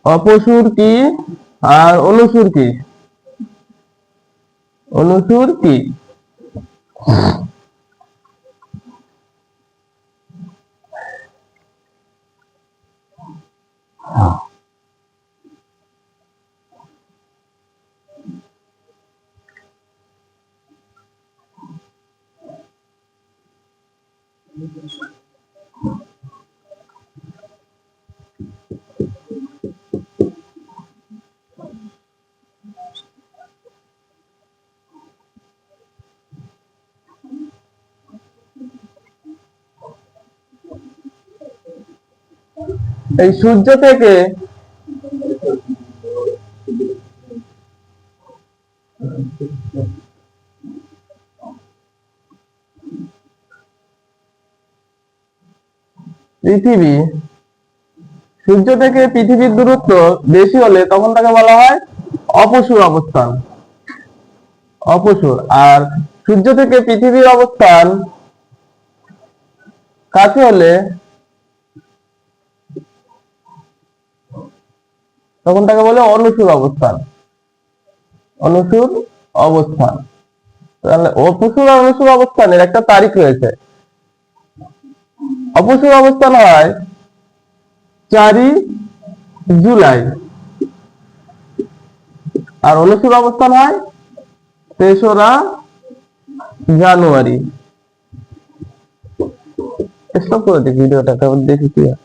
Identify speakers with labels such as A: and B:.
A: অপসুর কি আর অনুসুর কি? অনুসুর কি? এই সূর্য থেকে পৃথিবী, সূর্য থেকে পৃথিবীর দূরত্ব বেশি হলে তখন তাকে বলা হয় অপসুর অবস্থান। অপসুর। আর সূর্য থেকে পৃথিবীর অবস্থান কাছে হলে তখন তাকে বলে অনুসুর অবস্থান। অনুসুর অবস্থান। তাহলে অপসুর আর অনুসুর অবস্থানের একটা তারিখ রয়েছে। অপসুর অবস্থান হয় 4ই জুলাই আর অনুসুর অবস্থান হয় 3রা জানুয়ারি। স্টপ করে দেখি ভিডিওটা, তারপর দেখি কি হয়।